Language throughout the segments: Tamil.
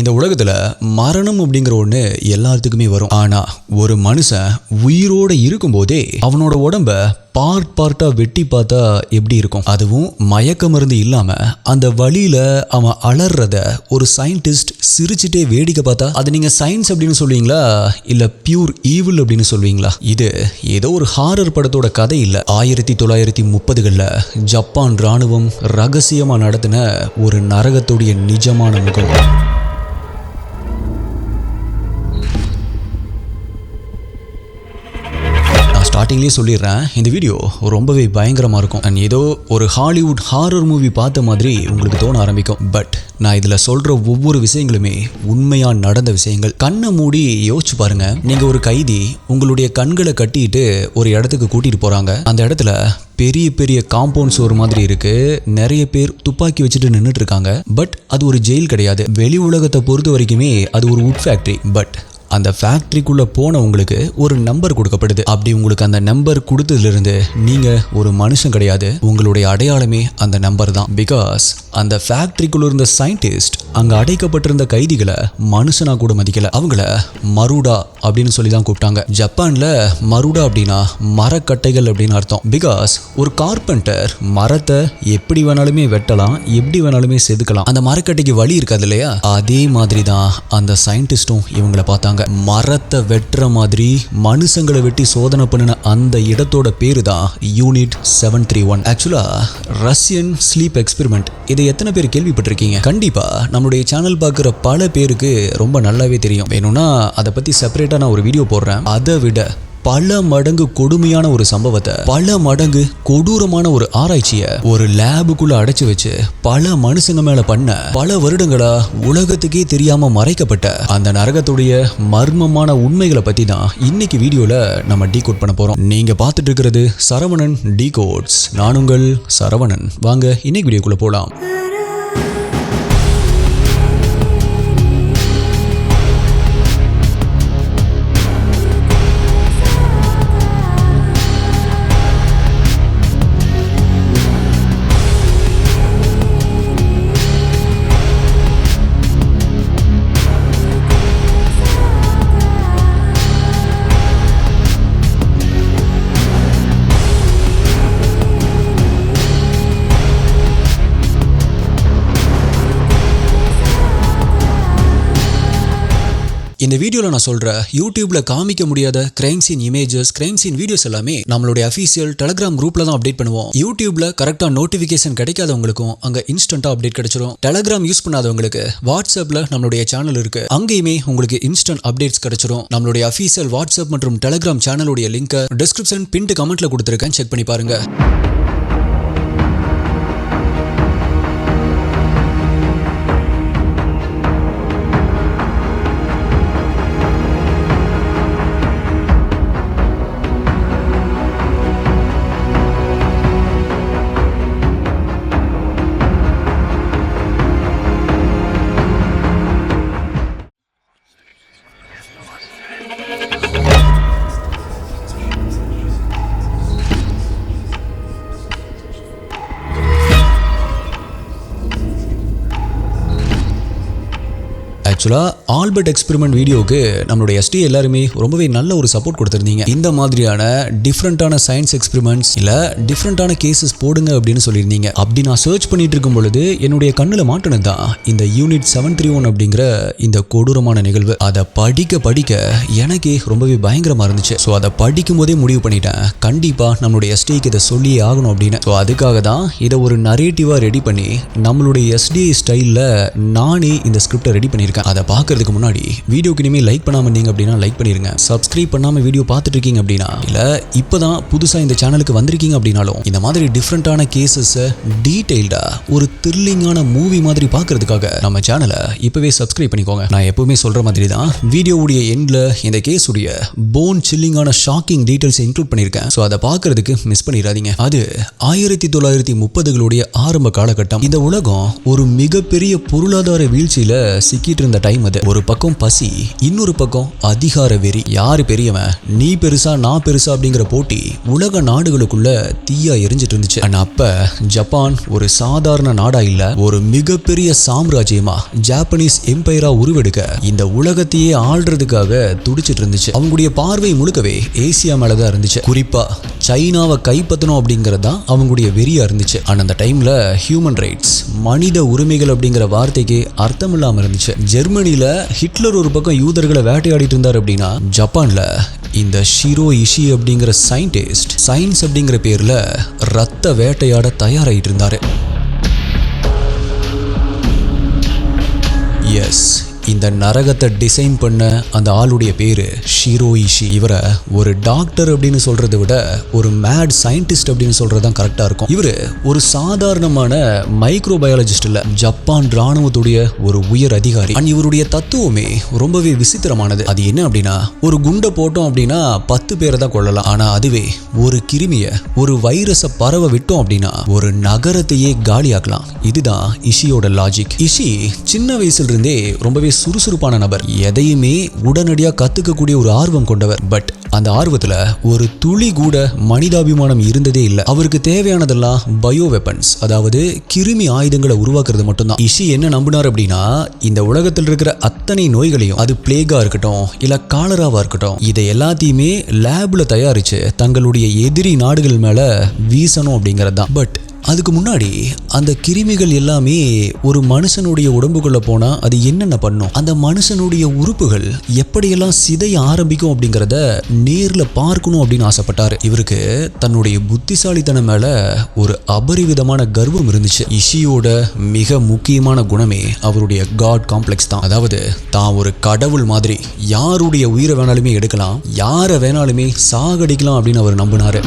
இந்த உலகத்துல மரணம் அப்படிங்கிற ஒண்ணு எல்லாத்துக்குமே வரும். ஆனா ஒரு மனுஷன் உயிரோட இருக்கும்போதே அவனோட உடம்ப பார்ட்டா வெட்டி பார்த்தா எப்படி இருக்கும்? அதுவும் மயக்க மருந்து இல்லாம அந்த வழியில அவன் அலறத ஒரு சயின்டிஸ்ட் சிரிச்சுட்டே வேடிக்கை பார்த்தா அது நீங்க சயின்ஸ் அப்படின்னு சொல்லுவீங்களா இல்ல பியூர் ஈவில் அப்படின்னு சொல்லுவீங்களா? இது ஏதோ ஒரு ஹாரர் படத்தோட கதை இல்ல. 1930களில் ஜப்பான் ராணுவம் ரகசியமா நடத்தின ஒரு நரகத்துடைய நிஜமான முகம். ஸ்டார்டிங்லேயே சொல்லிடுறேன், இந்த வீடியோ ரொம்பவே பயங்கரமாக இருக்கும். அண்ட் ஏதோ ஒரு ஹாலிவுட் ஹாரர் மூவி பார்த்த மாதிரி உங்களுக்கு தோண ஆரம்பிக்கும். பட் நான் இதில் சொல்கிற ஒவ்வொரு விஷயங்களுமே உண்மையாக நடந்த விஷயங்கள். கண்ணை மூடி யோசிச்சு பாருங்க. நீங்கள் ஒரு கைதி உங்களுடைய கண்களை கட்டிட்டு ஒரு இடத்துக்கு கூட்டிகிட்டு போகிறாங்க. அந்த இடத்துல பெரிய பெரிய காம்பவுண்ட்ஸ் ஒரு மாதிரி இருக்கு. நிறைய பேர் துப்பாக்கி வச்சுட்டு நின்றுட்டு இருக்காங்க. பட் அது ஒரு ஜெயில் கிடையாது. வெளி உலகத்தை பொறுத்த வரைக்குமே அது ஒரு வுட் ஃபேக்ட்ரி. பட் அந்த ஃபேக்ட்ரிக்குள்ள போன உங்களுக்கு ஒரு நம்பர் கொடுக்கப்படுது. அப்படி உங்களுக்கு அந்த நம்பர் கொடுத்ததுலேருந்து நீங்க ஒரு மனுஷன் கிடையாது, உங்களுடைய அடையாளமே அந்த நம்பர் தான். பிகாஸ் அந்த ஃபேக்ட்ரிக்குள்ள இருந்த சயின்டிஸ்ட் அங்க அடைக்கப்பட்டிருந்த கைதிகளை மனுஷனா கூட மதிக்கல. அவங்கள மருடா அப்படின்னு சொல்லி தான் கூப்பிட்டாங்க. ஜப்பான்ல மருடா அப்படின்னா மரக்கட்டைகள் அப்படின்னு அர்த்தம். பிகாஸ் ஒரு கார்பெண்டர் மரத்தை எப்படி வேணாலுமே வெட்டலாம், எப்படி வேணாலுமே செதுக்கலாம். அந்த மரக்கட்டைக்கு வலி இருக்காது இல்லையா? அதே மாதிரி தான் அந்த சயின்டிஸ்டும் இவங்களை பார்த்தாங்க. மரத்தை வெட்டுற மாதிரி மனுஷங்களை வெட்டி சோதனை பண்ணின அந்த இடத்தோட பேரு தான் யூனிட் 731. ஆக்சுவலா ரஷ்யன் ஸ்லீப் எக்ஸ்பெரிமெண்ட். இதை எத்தனை பேர் கேள்விப்பட்டிருக்கீங்க? கண்டிப்பா நம்மளுடைய சேனல் பார்க்குற பல பேருக்கு ரொம்ப நல்லாவே தெரியும். வேணும்னா அதை பத்தி செப்பரேட்டா நான் ஒரு வீடியோ போடுறேன். அதை விட பல மடங்கு கொடுமையான ஒரு சம்பவத்தை, பல மடங்கு கொடூரமான ஒரு ஆராய்ச்சியை ஒரு லேபுக்குள்ள அடைச்சு வச்சு பல மனுஷங்க மேல பண்ண பல வருடங்களா உலகத்துக்கே தெரியாம மறைக்கப்பட்ட அந்த நரகத்துடைய மர்மமான உண்மைகளை பத்தி தான் இன்னைக்கு வீடியோல நம்ம டீகோட் பண்ண போறோம். நீங்க பார்த்துட்டு இருக்கிறது சரவணன் டீகோட்ஸ். நான் உங்கள் சரவணன். வாங்க இன்னைக்கு வீடியோக்குள்ள போலாம். இந்த வீடியோல நான் சொல்ற யூடியூப்ல காமிக்க முடியாத crime scene images, crime scene videos எல்லாமே நம்மளுடைய அஃபீஷியல் டெலிகிராம் குரூப்ல தான் அப்டேட் பண்ணுவோம். யூடியூப்ல கரெக்டா நோட்டிபிகேஷன் கிடைக்காதவங்களுக்கும் அங்க இன்ஸ்டன்டா அப்டேட் கிடைச்சிரும். டெலிகிராம் யூஸ் பண்ணாதவங்களுக்கு வாட்ஸ்அப்ல நம்மளுடைய சேனல் இருக்கு. அங்கேயுமே உங்களுக்கு இன்ஸ்டன்ட் அப்டேட்ஸ் கிடைச்சிரும். நம்மளுடைய அஃபீஷியல் வாட்ஸ்அப் மற்றும் டெலிகிராம் சேனலுடைய லிங்க் டிஸ்கிரிப்ஷன் பின்ட் கமெண்ட்ல கொடுத்திருக்கேன். செக் பண்ணி பாருங்க. ஆக்சுவலா ஆல்பர்ட் எக்ஸ்பெரிமெண்ட் வீடியோக்கு நம்மளுடைய எஸ்டி எல்லாருமே ரொம்பவே நல்ல ஒரு சப்போர்ட் கொடுத்துருந்தீங்க. இந்த மாதிரியான டிஃப்ரெண்டான சயின்ஸ் எக்ஸ்பெரிமெண்ட்ஸ் இல்ல டிஃப்ரெண்டான கேசஸ் போடுங்க அப்படின்னு சொல்லியிருந்தீங்க. அப்படி நான் சர்ச் பண்ணிட்டு இருக்கும் பொழுது என்னுடைய கண்ணில் மாட்டினது தான் இந்த யூனிட் 731 அப்படிங்கிற இந்த கொடூரமான நிகழ்வு. அதை படிக்க எனக்கே ரொம்பவே பயங்கரமா இருந்துச்சு. ஸோ அதை படிக்கும் போதே முடிவு பண்ணிட்டேன், கண்டிப்பா நம்மளுடைய எஸ்டிக்கு இதை சொல்லியே ஆகணும் அப்படின்னு. ஸோ அதுக்காக தான் இதை ஒரு நரேட்டிவா ரெடி பண்ணி நம்மளுடைய எஸ்டி ஸ்டைல்ல நானே இந்த ஸ்கிரிப்டை ரெடி பண்ணியிருக்கேன். அதை பார்க்கறதுக்கு முன்னாடி வீடியோக்கு இனிமேல் லைக் பண்ணாம இருந்தீங்க அப்படின்னா லைக் பண்ணிருங்க. சப்ஸ்கிரைப் பண்ணாம வீடியோ பார்த்துட்டு இருக்கீங்க அப்படின்னா இல்ல இப்பதான் புதுசா இந்த சேனலுக்கு வந்திருக்கீங்க அப்படின்னாலும் இந்த மாதிரி டிஃப்ரெண்டான கேசஸ் டீடைல்டா ஒரு த்ரில்லிங்கான மூவி மாதிரி பார்க்கறதுக்காக நம்ம சேனலை இப்பவே சப்ஸ்கிரைப் பண்ணிக்கோங்க. நான் எப்பவுமே சொல்ற மாதிரி தான் வீடியோவுடைய எண்ட்ல இந்த கேஸ் உடைய போன் சில்லிங்கான ஷாக்கிங் டீடைல்ஸ் இன்க்ளூட் பண்ணிருக்கேன். ஸோ அதை பார்க்கறதுக்கு மிஸ் பண்ணிடாதீங்க. அது 1930களுடைய ஆரம்ப காலகட்டம். இந்த உலகம் ஒரு மிகப்பெரிய பொருளாதார வீழ்ச்சியில சிக்கிட்டு இருந்த இருந்த டைம் அது. ஒரு பக்கம் பசி, இன்னொரு பக்கம் அதிகார வெறி. யாரு பெரியவன், நீ பெருசா நான் பெருசா அப்படிங்கிற போட்டி உலக நாடுகளுக்குள்ள தீயா எரிஞ்சிட்டு இருந்துச்சு. அப்ப ஜப்பான் ஒரு சாதாரண நாடா இல்ல, ஒரு மிகப்பெரிய சாம்ராஜ்யமா, ஜாப்பனீஸ் எம்பையரா உருவெடுக்க இந்த உலகத்தையே ஆள்றதுக்காக துடிச்சிட்டு இருந்துச்சு. அவங்களுடைய பார்வை முழுக்கவே ஏசியா மேலதான் இருந்துச்சு. குறிப்பா சைனாவை கைப்பற்றணும் அப்படிங்கிறது தான் அவங்களுடைய வெறியா இருந்துச்சு. ஆனா அந்த டைம்ல ஹியூமன் ரைட்ஸ், மனித உரிமைகள் அப்படிங்கிற வார்த்தைக்கு அர்த்தம் இல்லாம இருந்துச்சு. ஜெர்மனில ஹிட்லர் ஒரு பக்கம் யூதர்களை வேட்டையாடிட்டு இருந்தார் அப்படின்னா, ஜப்பான்ல இந்த ஷிரோ இஷி அப்படிங்கிற சயின்டிஸ்ட் சயின்ஸ் அப்படிங்கிற பேர்ல ரத்த வேட்டையாட தயாராகிட்டு இருந்தாரு. எஸ், இந்த நரகத்தை டிசைன் பண்ண அந்த ஆளுடைய பேரு ஷிரோ இஷி. இவரை ஒரு டாக்டர் அப்படின்னு சொல்றதை விட ஒரு மேட் சயின்டிஸ்ட் அப்படின்னு சொல்றதுதான் கரெக்டா இருக்கும். இவரு ஒரு சாதாரணமான மைக்ரோபயாலஜிஸ்ட் இல்ல, ஜப்பான் ராணுவத்துடைய ஒரு உயர் அதிகாரி. இவருடைய தத்துவமே ரொம்பவே விசித்திரமானது. அது என்ன அப்படின்னா, ஒரு குண்டை போட்டோம் அப்படின்னா 10 பேரை தான் கொள்ளலாம். ஆனா அதுவே ஒரு கிருமிய, ஒரு வைரஸை பரவ விட்டோம் அப்படின்னா ஒரு நகரத்தையே காலியாக்கலாம். இதுதான் இஷியோட லாஜிக். இஷி சின்ன வயசுல இருந்தே ரொம்பவே சுறுசுறுப்பான நபர், எதையுமே உடனடியா கத்துக்கக்கூடிய ஒரு ஆர்வம் கொண்டவர். பட் அந்த ஆர்வத்துல ஒரு துளி கூட மனிதாபிமானம் இருந்ததே இல்லை. அவருக்கு தேவையானதெல்லாம் பயோ வெப்பன்ஸ், அதாவது கிருமி ஆயுதங்களை உருவாக்குறது மட்டும்தான். இஷி என்ன நம்பினார் அப்படின்னா, இந்த உலகத்தில் இருக்கிற அத்தனை நோய்களையும், அது பிளேகா இருக்கட்டும் இல்ல காலராவா இருக்கட்டும், இதை எல்லாத்தையுமே லேப்ல தயாரிச்சு தங்களுடைய எதிரி நாடுகள் மேல வீசணும் அப்படிங்கிறது தான். பட் அதுக்கு முன்னாடி அந்த கிருமிகள் எல்லாமே ஒரு மனுஷனுடைய உடம்புக்குள்ள போனா அது என்னென்ன பண்ணும், அந்த மனுஷனுடைய உறுப்புகள் எப்படியெல்லாம் சிதைய ஆரம்பிக்கும் அப்படிங்கிறத நேர்ல பார்க்கணும் அப்படின்னு ஆசைப்பட்டாரு. இவருக்கு தன்னுடைய புத்திசாலித்தனம் மேல ஒரு அபரிவிதமான கர்வம் இருந்துச்சு. இஷியோட மிக முக்கியமான குணமே அவருடைய காட் காம்ப்ளெக்ஸ் தான். அதாவது தான் ஒரு கடவுள் மாதிரி, யாருடைய உயிரை வேணாலுமே எடுக்கலாம், யாரை வேணாலுமே சாகடிக்கலாம் அப்படின்னு அவர் நம்பினாரு.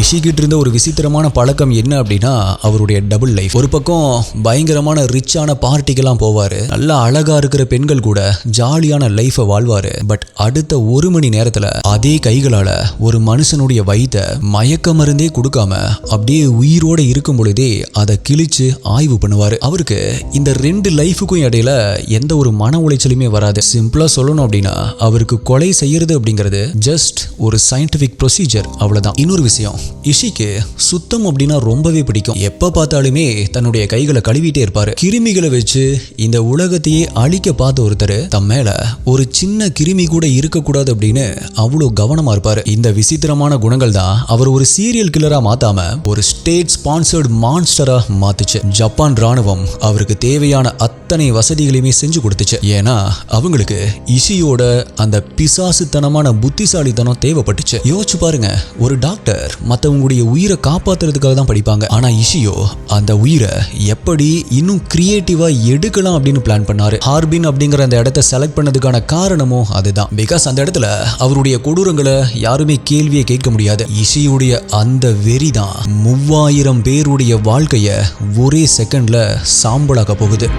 இஷிக்கிட்டு இருந்த ஒரு விசித்திரமான பழக்கம் என்ன அப்படின்னா, அவருடைய டபுள் லைஃப். ஒரு பக்கம் பயங்கரமான ரிச்சான பார்ட்டிக்கெல்லாம் போவாரு, நல்ல அழகா இருக்கிற பெண்கள் கூட ஜாலியான லைஃபை வாழ்வாரு. பட் அடுத்த 1 மணி நேரத்துல அதே கைகளால ஒரு மனுஷனுடைய வயித்தை மயக்க மருந்தே கொடுக்காம அப்படியே உயிரோட இருக்கும் பொழுதே அதை கிழிச்சு ஆய்வு பண்ணுவாரு. அவருக்கு இந்த 2 லைஃபுக்கும் இடையில எந்த ஒரு மன உளைச்சலுமே வராது. சிம்பிளா சொல்லணும் அப்படின்னா, அவருக்கு கொலை செய்யறது அப்படிங்கிறது ஜஸ்ட் ஒரு சயின்டிபிக் ப்ரொசீஜர், அவ்வளவுதான். இன்னொரு விஷயம், இஷிக்கு சுத்தம் அப்படின்னா ரொம்பவே பிடிக்கும். எப்ப பார்த்தாலுமே தன்னுடைய கைகளை கழுவிட்டே இருப்பாரு. கிருமிகளை வச்சு இந்த உலகத்தையே அழிக்க பார்த்த ஒருத்தர் தம் மேல ஒரு சின்ன கிருமி கூட இருக்கக்கூடாது அப்படின்னு அவ்வளவு கவனமா இருப்பாரு. இந்த விசித்திரமான குணங்கள் தான் அவர் ஒரு சீரியல் கில்லரா மாத்தாம ஒரு ஸ்டேட் ஸ்பான்சர்ட் மான்ஸ்டரா மாத்துச்சு. ஜப்பான் ராணுவம் அவருக்கு தேவையான அத்தனை வசதிகளையுமே செஞ்சு கொடுத்துச்சு. ஏன்னா அவங்களுக்கு இஷியோட அந்த பிசாசுத்தனமான புத்திசாலித்தனம் தேவைப்பட்டுச்சு. யோசிச்சு பாருங்க, ஒரு டாக்டர் மற்றவங்களுடைய உயிரை காப்பாத்துறதுக்காக தான் படிப்பாங்க. ஆனா இஷியோ அந்த உயிரை எப்படி இன்னும் கிரியேட்டிவா எடுக்கலாம் அப்படின்னு பிளான் பண்ணாரு. ஹார்பின் அப்படிங்கிற அந்த இடத்தை செலக்ட் பண்ணதுக்கான காரணமும் அதுதான். பிகாஸ் அந்த இடத்துல அவருடைய கொடூரங்களை யாருமே கேள்வியை கேட்க முடியாது. இஷியுடைய அந்த வெறி தான் 3000 பேருடைய வாழ்க்கைய ஒரே செகண்ட்ல சாம்பலாக்க போகுது.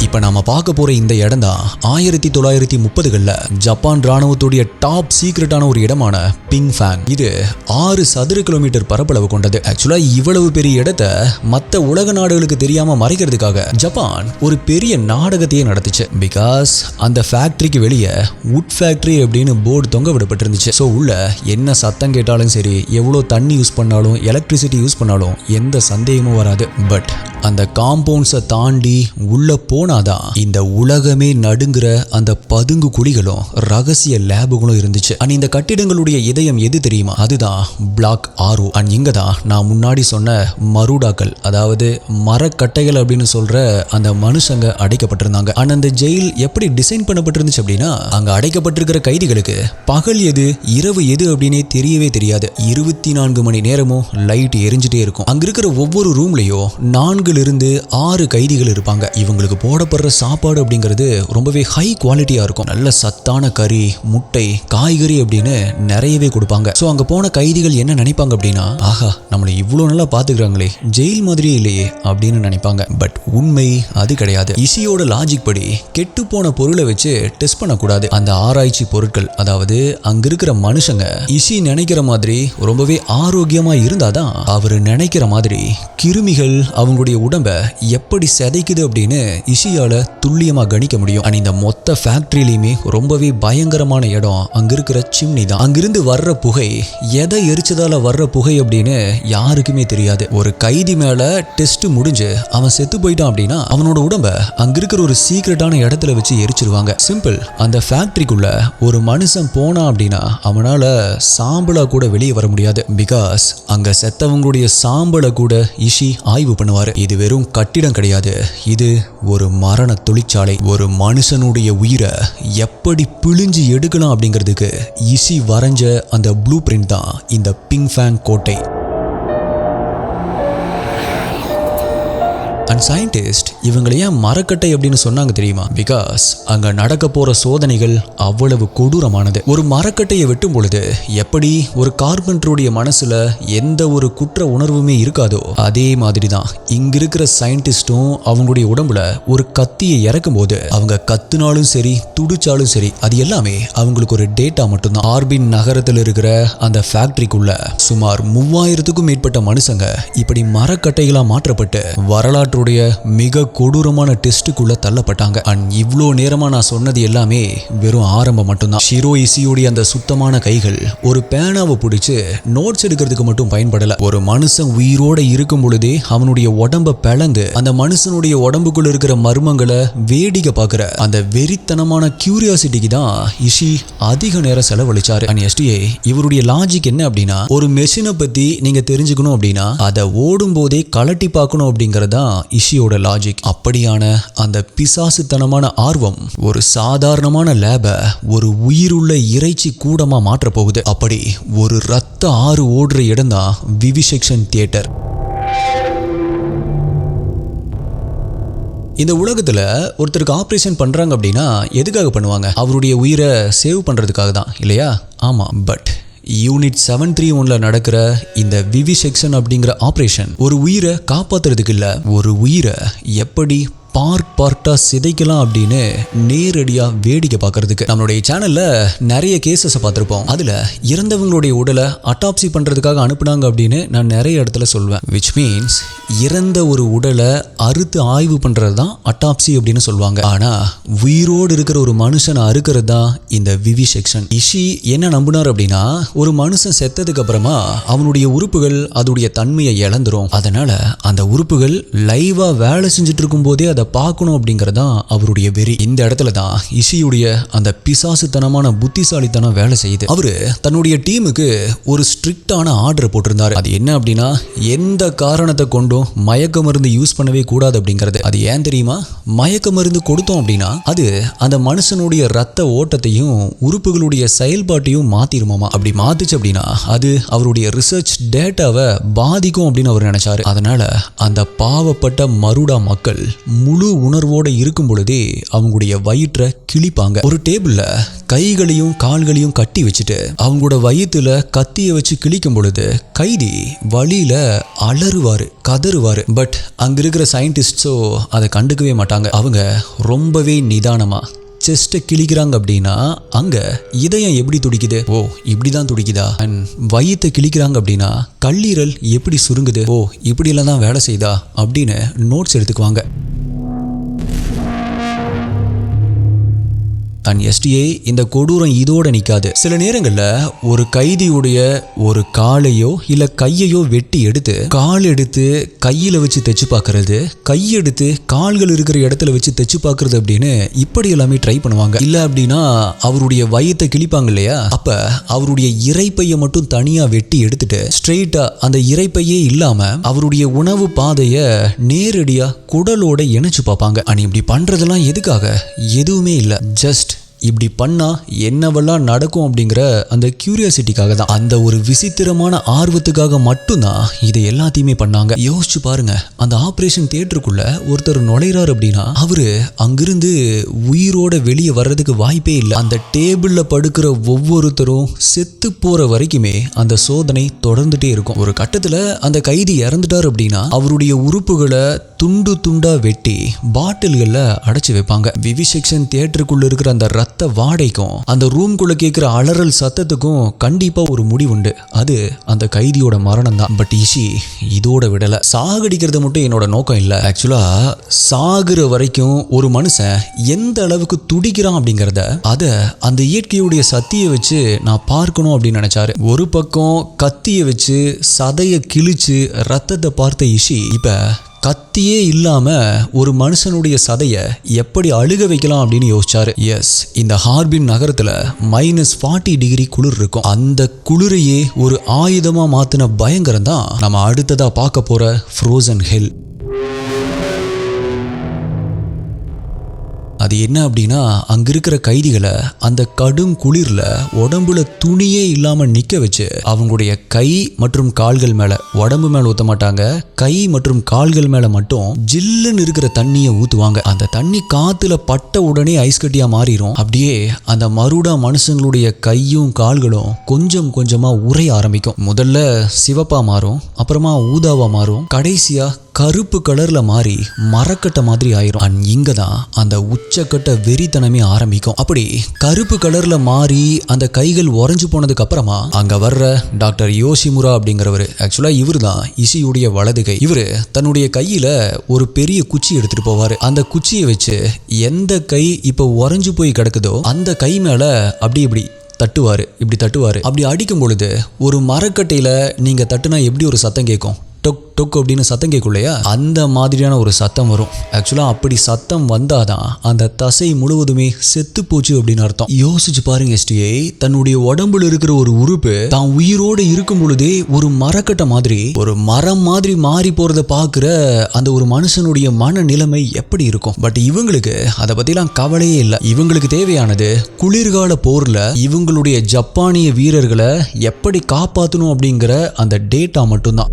இப்ப நாம பார்க்க போற இந்த இடம் தான் 1930களில் ஜப்பான் ராணுவத்துடைய டாப் சீக்ரெட்டான ஒரு இடமான பிங்ஃபேங். இது 6 சதுர கிலோமீட்டர் பரப்பளவு கொண்டது. ஆக்சுவலா இவ்வளவு பெரிய இடத்தை மற்ற உலக நாடுகளுக்கு தெரியாம மறைக்கிறதுக்காக ஜப்பான் ஒரு பெரிய நாடகத்தையே நடத்துச்சு. பிகாஸ் அந்த ஃபேக்டரிக்கு வெளியே வுட் ஃபேக்டரி அப்படின்னு போர்டு தொங்க விடப்பட்டிருந்துச்சு. ஸோ உள்ள என்ன சத்தம் கேட்டாலும் சரி, எவ்வளோ தண்ணி யூஸ் பண்ணாலும், எலக்ட்ரிசிட்டி யூஸ் பண்ணாலும் எந்த சந்தேகமும் வராது. பட் அந்த காம்பவுண்ட்ஸை தாண்டி உள்ள போனாதான் இந்த உலகமே நடுங்குற அந்த பதுங்கு குழிகளும் ரகசிய லேபுகளும் இருந்துச்சு. அண்ட் இந்த கட்டிடங்களுடைய இதயம் எது தெரியுமா? அதுதான் பிளாக் ஆரோ. அண்ட் இங்க தான் நான் முன்னாடி சொன்ன மருடாக்கள், அதாவது மரக்கட்டைகள் அப்படின்னு சொல்ற அந்த மனுஷங்க அடைக்கப்பட்டிருந்தாங்க. அண்ட் அந்த ஜெயில் எப்படி டிசைன் பண்ணப்பட்டிருந்துச்சு அப்படின்னா, அங்க அடைக்கப்பட்டிருக்கிற கைதிகளுக்கு பகல் எது இரவு எது அப்படின்னே தெரியவே தெரியாது. 24 மணி நேரமும் லைட் எரிஞ்சிட்டே இருக்கும். அங்க இருக்கிற ஒவ்வொரு ரூம்லயும் 4 to 6 கைதிகள் இருப்பாங்க. இவங்களுக்கு போடப்பட்ட சாப்பிட்ற சாப்பாடு அப்படிங்கிறது ரொம்பவே ஹை குவாலிட்டியா இருக்கும். நல்ல சத்தான கறி, முட்டை, காய்கறி அப்படின்னு நிறையவே கொடுப்பாங்க. ஸோ அங்க போன கைதிகள் என்ன நினைப்பாங்க அப்படின்னா, ஆஹா நம்மளை இவ்வளோ நல்லா பாத்துக்கிறாங்களே, ஜெயில் மாதிரியே இல்லையே அப்படின்னு நினைப்பாங்க. பட் உண்மை அது கிடையாது. இசியோட லாஜிக் படி கெட்டு போன பொருளை வச்சு டெஸ்ட் பண்ணக்கூடாது. அந்த ஆராய்ச்சி பொருட்கள், அதாவது அங்க இருக்கிற மனுஷங்க இசி நினைக்கிற மாதிரி ரொம்பவே ஆரோக்கியமா இருந்தாதான் அவரு நினைக்கிற மாதிரி கிருமிகள் அவங்களுடைய உடம்ப எப்படி சிதைக்குது அப்படின்னு இசியால துல்லியமா கணிக்க முடியும். இந்த மொத்த ஃபேக்டரியிலுமே ரொம்பவே பயங்கரமான இடம் அங்க இருக்கிற சிம்னி தான். அங்கிருந்து வர்ற புகை எதை எரிச்சதால வர்ற புகை அப்படின்னு யாருக்குமே தெரியாது. ஒரு கைதி மேல டெஸ்ட் முடிஞ்சு அவன் செத்து போயிட்டான் அப்படின்னா அவனோட உடம்ப அங்க இருக்கிற ஒரு சீக்ரெட்டான இடத்துல வச்சு எரிச்சிருவாங்க. சிம்பிள். அந்த ஃபேக்டரிக்குள்ள ஒரு மனுஷன் போனா அப்படின்னா அவனால சாம்பலா கூட வெளியே வர முடியாது. பிகாஸ் அங்க செத்தவங்களுடைய சாம்பலை கூட இஷி ஆய்வு பண்ணுவாரு. இது வெறும் கட்டிடம் கிடையாது, இது ஒரு மரண தொழிற்சாலை. ஒரு மனுஷனுடைய உயிரை எப்படி பிழிஞ்சு எடுக்கலாம் அப்படிங்கிறதுக்கு இஷி வரைஞ்ச அந்த ப்ளூ பிரிண்ட் தான் இந்த பிங்ஃபேங் கோட்டை. அண்ட் சயின்டிஸ்ட் இவங்களை ஏன் மரக்கட்டை அப்படின்னு சொன்னாங்க தெரியுமா? பிகாஸ் அங்க நடக்க போற சோதனைகள் அவ்வளவு கொடூரமானது. ஒரு மரக்கட்டையை வெட்டும் பொழுது எப்படி ஒரு கார்பெண்டருடைய மனசுல எந்த ஒரு குற்ற உணர்வுமே இருக்காதோ, அதே மாதிரி தான் இங்க இருக்கிற சயின்டிஸ்டும் அவங்களுடைய உடம்புல ஒரு கத்தியை இறக்கும் போது அவங்க கத்துனாலும் சரி துடிச்சாலும் சரி அது எல்லாமே அவங்களுக்கு ஒரு டேட்டா மட்டும்தான். ஆர்பின் நகரத்தில் இருக்கிற அந்த ஃபேக்டரிக்குள்ள சுமார் 3000க்கும் மேற்பட்ட மனுஷங்க இப்படி மரக்கட்டைகளா மாற்றப்பட்டு வரலாற்று மிக கொடூரமான டெஸ்டுக்குள்ள தள்ளப்பட்டாங்க. அண்ட் இவ்வளோ நேரமா நான் சொன்னது எல்லாமே வெறும் ஆரம்பம் மட்டும்தான். ஷிரோ இசியோடைய அந்த சுத்தமான கைகள் ஒரு பேனாவை பிடிச்சு நோட்ஸ் எடுக்கிறதுக்கு மட்டும் பயன்படல. ஒரு மனுஷன் உயிரோட இருக்கும் பொழுதே அவனுடைய உடம்ப பிளந்து அந்த மனுஷனுடைய உடம்புக்குள்ள இருக்கிற மர்மங்களை வேடிக்கை பார்க்கிற அந்த வெறித்தனமான கியூரியாசிட்டிக்கு தான் இஷி அதிக நேரம் செலவழிச்சாரு. அண்ட் எஸ்டிஏ இவருடைய லாஜிக் என்ன அப்படின்னா, ஒரு மெஷினை பத்தி நீங்க தெரிஞ்சுக்கணும் அப்படின்னா அதை ஓடும் போதே கலட்டி பார்க்கணும் அப்படிங்கறதா இஷியோட லாஜிக். அப்படியான அந்த பிசாசுத்தனமான ஆர்வம் ஒரு சாதாரணமான லேப ஒரு உயிருள்ள இறைச்சி கூடமா மாற்ற போகுது. அப்படி ஒரு ரத்த ஆறு ஓடுற இடம் தான் விவிசெக்ஷன் தியேட்டர். இந்த உலகத்துல ஒருத்தருக்கு ஆபரேஷன் பண்றாங்க அப்படின்னா எதுக்காக பண்ணுவாங்க? அவருடைய உயிரை சேவ் பண்றதுக்காக தான் இல்லையா? ஆமா. பட் யூனிட் 731ல நடக்கிற இந்த விவிசெக்ஷன் அப்படிங்கிற ஆபரேஷன் ஒரு உயிரை காப்பாத்துறதுக்கு இல்ல, ஒரு உயிரை எப்படி பார்ட்டா சிதைக்கலாம் அப்படின்னு நேரடியா வேடிக்கை பார்க்கறதுக்கு. நம்மளுடைய சேனல்ல நிறைய கேசஸ் பார்த்திருப்போம். அதுல இறந்தவங்களுடைய உடலை அட்டாப்சி பண்றதுக்காக அனுப்புனாங்க அப்படின்னு நான் நிறைய இடத்துல சொல்வேன். விச் மீன்ஸ் இறந்த ஒரு உடலை அறுத்து ஆய்வு பண்றது தான் அட்டாப்சி அப்படின்னு சொல்லுவாங்க. ஆனா உயிரோடு இருக்கிற ஒரு மனுஷனை அறுக்கிறது தான் இந்த விவிசெக்ஷன். இஷி என்ன நம்பினார் அப்படின்னா, ஒரு மனுஷன் செத்ததுக்கு அப்புறமா அவனுடைய உறுப்புகள் அதோடைய தன்மையை இழந்துரும். அதனால அந்த உறுப்புகள் லைவா வேலை செஞ்சுட்டு இருக்கும் போதே அதை பார்க்கணும் அப்படிங்கறதான் அவருடைய வெறி. இந்த இடத்துல தான் இஷியுடைய அந்த பிசாசுத்தனமான புத்திசாலித்தனம் வேலை செய்யுது. அவரு தன்னுடைய டீமுக்கு ஒரு ஸ்ட்ரிக்டான ஆர்டர் போட்டிருந்தாரு. அது என்ன அப்படின்னா, எந்த காரணத்தை கொண்டும் மயக்க மருந்து யூஸ் பண்ணவே கூடாது அப்படிங்கிறது. அது ஏன் தெரியுமா? மயக்க மருந்து கொடுத்தோம் அப்படின்னா அது அந்த மனுஷனுடைய ரத்த ஓட்டத்தையும் உறுப்புகளுடைய செயல்பாட்டையும் மாத்திருமாமா. அப்படி மாத்துச்சு அப்படின்னா அது அவருடைய ரிசர்ச் டேட்டாவை பாதிக்கும் அப்படின்னு அவர் நினைச்சாரு. அதனால அந்த பாவப்பட்ட மருடா மக்கள் முழு உணர்வோட இருக்கும் பொழுதே அவங்களுடைய வயிற்றை கிழிப்பாங்க. ஒரு டேபிள்ல கைகளையும் கால்களையும் கட்டி வச்சுட்டு அவங்களோட வயிற்றுல கத்தியை வச்சு கிழிக்கும் பொழுது கைதி வழியில அலறுவாரு, கதறுவாரு. பட் அங்க இருக்கிற சயின்டிஸ்டோ அதை கண்டுக்கவே மாட்டாங்க. அவங்க ரொம்பவே நிதானமா செஸ்ட்டை கிழிக்கிறாங்க அப்படின்னா அங்க இதயம் எப்படி துடிக்குது? ஓ இப்படிதான் துடிக்குதா? அண்ட் வயிற்றை கிழிக்கிறாங்க அப்படின்னா கல்லீரல் எப்படி சுருங்குது? ஓ இப்படியெல்லாம் தான் வேலை செய்தா அப்படின்னு நோட்ஸ் எடுத்துக்குவாங்க. அண்ட் எஸ்டிஏ இந்த கொடூரம் இதோட நிக்காது. சில நேரங்கள்ல ஒரு கைதியுடைய ஒரு காலையோ இல்ல கையையோ வெட்டி எடுத்து கால் எடுத்து கையில வச்சு தைச்சு பார்க்கறது, கையெடுத்து கால்கள் இருக்கிற இடத்துல வச்சு தைச்சு பார்க்கறது அப்படின்னு இப்படி எல்லாமே ட்ரை பண்ணுவாங்க. இல்ல அப்படின்னா அவருடைய வயித்தை கிழிப்பாங்க இல்லையா, அப்ப அவருடைய இறைப்பையை மட்டும் தனியா வெட்டி எடுத்துட்டு ஸ்ட்ரெயிட்டா அந்த இறைப்பையே இல்லாம அவருடைய உணவு பாதைய நேரடியா குடலோட இணைச்சு பார்ப்பாங்க. அண்ட் இப்படி பண்றதெல்லாம் எதுக்காக? எதுவுமே இல்ல, ஜஸ்ட் இப்படி பண்ணா என்னவெல்லாம் நடக்கும் அப்படிங்கிற அந்த கியூரியாசிட்டிக்காக தான், அந்த ஒரு விசித்திரமான ஆர்வத்துக்காக மட்டும்தான் இதை எல்லாத்தையுமே பண்ணாங்க. யோசிச்சு பாருங்க, அந்த ஆபரேஷன் தியேட்டருக்குள்ள ஒருத்தர் நுழைறாரு அப்படின்னா அவரு அங்கிருந்து உயிரோட வெளியே வர்றதுக்கு வாய்ப்பே இல்லை. அந்த டேபிள்ல படுக்கிற ஒவ்வொருத்தரும் செத்து போற வரைக்குமே அந்த சோதனை தொடர்ந்துட்டே இருக்கும். ஒரு கட்டத்துல அந்த கைதி இறந்துட்டார் அப்படின்னா அவருடைய உறுப்புகளை துண்டு துண்டா வெட்டி பாட்டில்கள்ல அடைச்சு வைப்பாங்க. விவிசெக்ஷன் தியேட்டருக்குள்ள இருக்கிற அந்த ரத்த வாடைக்கும் அந்த ரூம்குள்ள கேட்கிற அலறல் சத்தத்துக்கும் கண்டிப்பா ஒரு முடிவுண்டு. அது அந்த கைதியோட மரணம் தான். பட் இஷி இதோட விடல. சாகடிக்கிறது மட்டும் என்னோட நோக்கம் இல்லை. ஆக்சுவலா சாகுற வரைக்கும் ஒரு மனுஷன் எந்த அளவுக்கு துடிக்கிறான் அப்படிங்கிறத அத அந்த இயற்கையுடைய சக்தியை வச்சு நான் பார்க்கணும் அப்படின்னு நினைச்சாரு. ஒரு பக்கம் கத்தியை வச்சு சதையை கிழிச்சு ரத்தத்தை பார்த்த இஷி இப்ப கத்தியே இல்லாம ஒரு மனுஷனுடைய சதையை எப்படி அழுக வைக்கலாம் அப்படின்னு யோசிச்சாரு. எஸ், இந்த ஹார்பின் நகரத்துல -40 டிகிரி குளிர் இருக்கும். அந்த குளிரையே ஒரு ஆயுதமா மாத்தின பயங்கரம் தான் நம்ம அடுத்ததா பார்க்க போற ஃப்ரோசன் ஹெல். அது என்ன அப்படின்னா, அங்க இருக்கிற கைதிகளை அந்த கடும் குளிர்ல உடம்புல துணியே இல்லாம நிக்க வச்சு அவங்களுடைய கை மற்றும் கால்கள் மேல, உடம்பு மேல ஊத்த மாட்டாங்க, கை மற்றும் கால்கள் மேல மட்டும் ஜில்லுன்னு இருக்கிற தண்ணியை ஊத்துவாங்க. அந்த தண்ணி காத்துல பட்ட உடனே ஐஸ் கட்டியா மாறிடும். அப்படியே அந்த மறுடா மனுஷங்களுடைய கையும் கால்களும் கொஞ்சம் கொஞ்சமா உறைய ஆரம்பிக்கும். முதல்ல சிவப்பா மாறும், அப்புறமா ஊதாவா மாறும், கடைசியா கருப்பு கலர்ல மாறி மரக்கட்டை மாதிரி ஆயிரும். அண்ட் இங்க தான் அந்த உச்சக்கட்ட வெறித்தனமே ஆரம்பிக்கும். அப்படி கருப்பு கலர்ல மாறி அந்த கைகள் உறைஞ்சு போனதுக்கு அப்புறமா அங்க வர்ற டாக்டர் யோஷிமுரா அப்படிங்கிறவரு, ஆக்சுவலா இவரு தான் இஷியுடைய வலது கை. இவரு தன்னுடைய கையில ஒரு பெரிய குச்சி எடுத்துட்டு போவாரு. அந்த குச்சியை வச்சு எந்த கை இப்ப உறைஞ்சு போய் கிடக்குதோ அந்த கை மேல அப்படி இப்படி தட்டுவாரு. அப்படி அடிக்கும் பொழுது ஒரு மரக்கட்டையில நீங்க தட்டுனா எப்படி ஒரு சத்தம் கேட்கும், டொக் டொக் அப்படின்னு சத்தம் கேட்குள்ளையா, அந்த மாதிரியான ஒரு சத்தம் வரும். ஆக்சுவலாக அப்படி சத்தம் வந்தாதான் அந்த தசை முழுவதுமே செத்து போச்சு அப்படின்னு அர்த்தம். யோசிச்சு பாருங்க எஸ்டிஐ, தன்னுடைய உடம்புல இருக்கிற ஒரு உறுப்பு தான் உயிரோடு இருக்கும் பொழுதே ஒரு மரக்கட்டை மாதிரி, ஒரு மரம் மாதிரி மாறி போறத பார்க்குற அந்த ஒரு மனுஷனுடைய மனநிலைமை எப்படி இருக்கும். பட் இவங்களுக்கு அதை பத்திலாம் கவலையே இல்லை. இவங்களுக்கு தேவையானது குளிர்கால போர்ல இவங்களுடைய ஜப்பானிய வீரர்களை எப்படி காப்பாற்றணும் அப்படிங்கிற அந்த டேட்டா மட்டும்தான்.